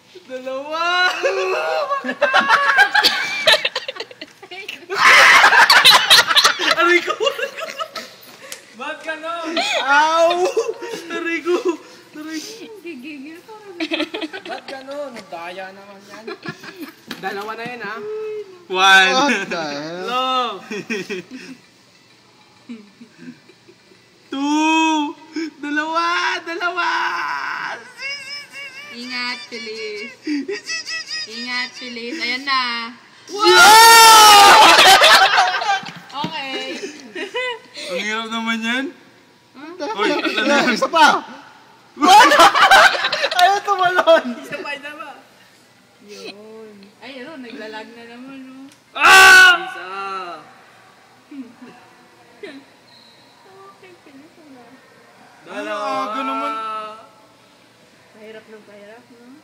Dalawa! Aray ko! Ba't ganon? Ow! Aray ko! Aray ko! Gigigil pa rin. Ba't ganon? Daya naman yan. Dalawa na yan, ha? One. What the hell? No! Two. Dalawa. Dalawa. Ingat, Feliz. Ingat, Feliz. Ayan na. Okay. Ang hirap naman yan. Huh? Uy, Isa pa! What? Ayaw tumalon! Isa pa, isa pa. Yun. Ay, ano, naglalag na naman, no? Ah! Isa. Okay, Feliz. Wala. Dalawa. Aga naman. Pahirap ng pahirap, no?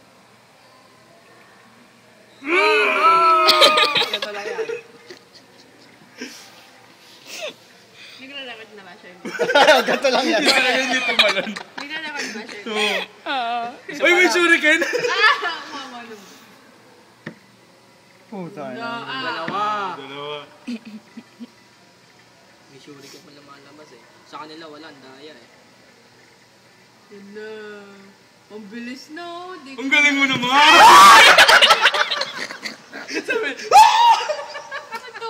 Ito lang yan. Naglalakad na ba siya? Ganto lang yan. Hindi talaga hindi tumalon. Naglalakad ba siya? Oo. Uy, may shuriken. Mama naman. Puta No, na. Dalawa. Dalawa. May shuri ka pa lumalabas eh. Sa kanila wala, ang daya eh. Yun na. Ang bilis na, oh. Di Ang galing mo naman. Sabi, Ano to?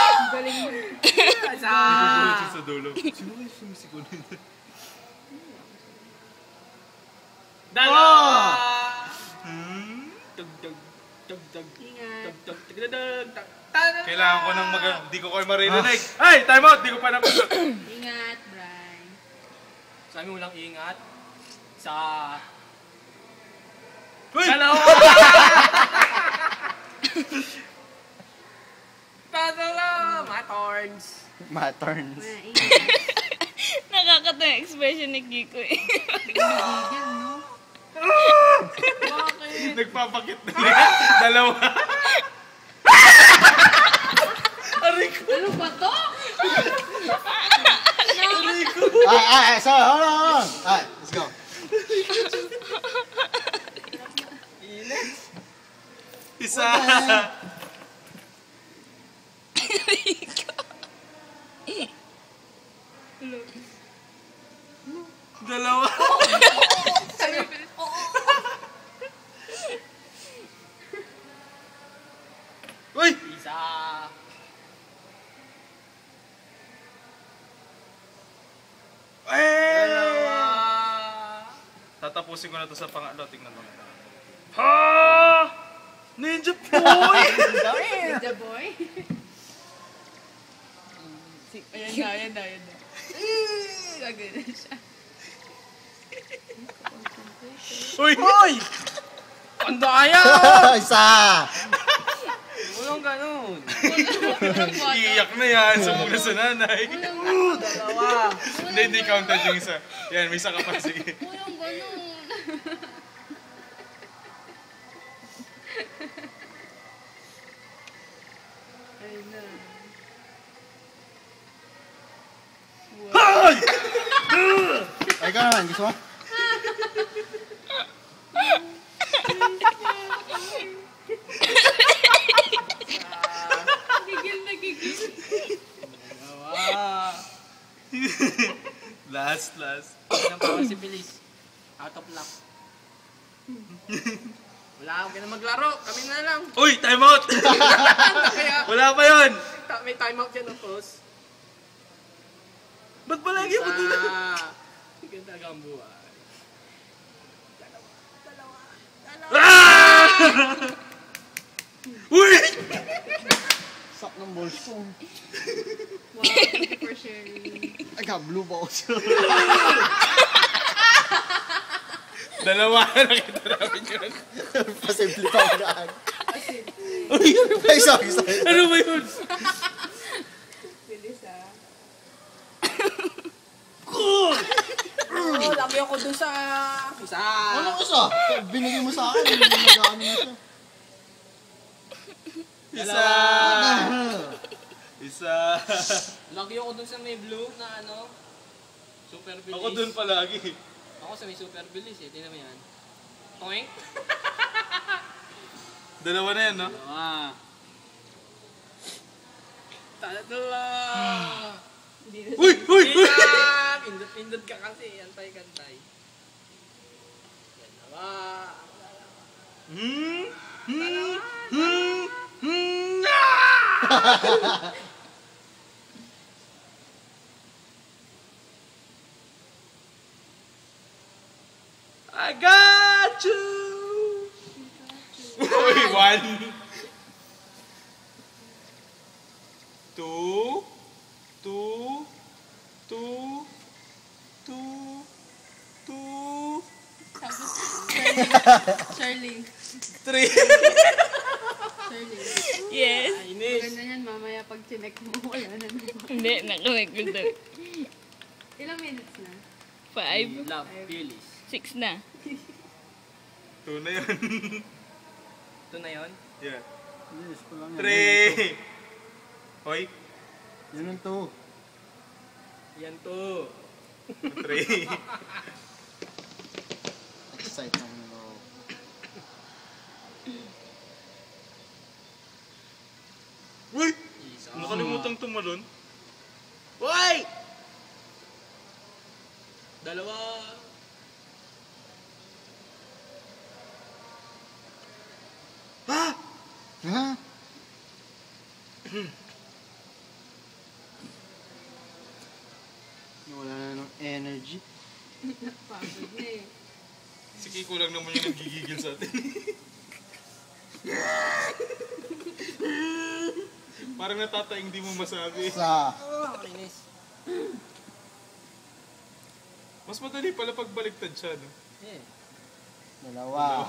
Ang galing mo. Isa. Kukulit sa dulo. Sino kayo sumisigaw na yun? Dalawa. Tug, tug, tug, tug. Ingat. Tug, tug, tug, tug, tug, tug. Kailangan ko nang di ko kayo maririnig. Ay, time out! Di ko pa napag... Ingat, Brian. Sabi mo lang ingat. Sa... Uy! Dalawa! Dalawa! Matorns! Maturns. Wala, ingat. Nakakatawa yung expression ni Kiko eh. Nagigil, no? Bakit? Nagpapakit na yan. Dalawa. Aray ko. Ano ba to? Aray ko. So, hold on. Alright, let's go. Isa. Dalawa. Sabi ko, oo. Uy! Isa! Dalawa! Tatapusin ko na to sa pangatlo. Tingnan mo. Ha! Ninja boy! Ninja boy. Ayan na. Gagawin na siya. Uy! Hoy! Ang daya! Isa! Walang ganun. Iiyak na yan. Sumug na sa nanay. Dalawa! Hindi counted yung isa. Yan, may isa ka pa. Sige. Walang ganun. Ayun na. Ay! Ay ka naman, gusto mo? Gigil. Dalawa! Last. Ilan pa si Feliz? Out of luck. Wala akong ganun maglaro. Kami na lang. Uy! Time out! Kaya Wala pa yun! may timeout yan of course. Ba't ba lagi ako dun? Ganun talaga ang buhay. Ah! Uy! Sak ng balls ko. Wow, thank you for sharing. I got blue balls. Dalawa na nakita namin yun. Pasimple pa ang daan. Ay, sorry. Ano ba yun? Bilis, ah. Oh, lagi ako dun sa... Isa! Ano isa? Binigay mo sa akin. Nag-ano na siya. Isa! Isa! Lagi ako dun sa may blue na ano. Super Feliz. Ako dun palagi. Ako sa may super bilis eh. Tingnan mo yan. Toink! Dalawa na yan, no? Dalawa. Tatala! Hindi na Uy! Uy! Uy! Pindot ka kasi. Antay-kantay. Dalawa. Hmm? I got you! Uy, 1 2 2 2 2 2 Charlene. 3 Charlene. Yes. Inis. Maganda yan, mamaya pag chinek mo, wala na naman. Hindi, nakamagod daw. Ilang minutes na? 5, Love, bilis. 6 na. 2 na yun. Ito na yun. Yeah. Yes, pa lang yan. 3 Hoy, Yun ang to. Yan to. 3 Excite naman yung loob. Uy! Isa. Nakalimutan tumalon. Hoy! Dalawa. Ha? Wala na ng energy. Pagod na eh. Si Kiko lang naman yung nagigigil sa atin. Parang natataing di mo masabi. Sa Inis. Mas madali pala pagbaliktad siya, no? Eh. dalawa.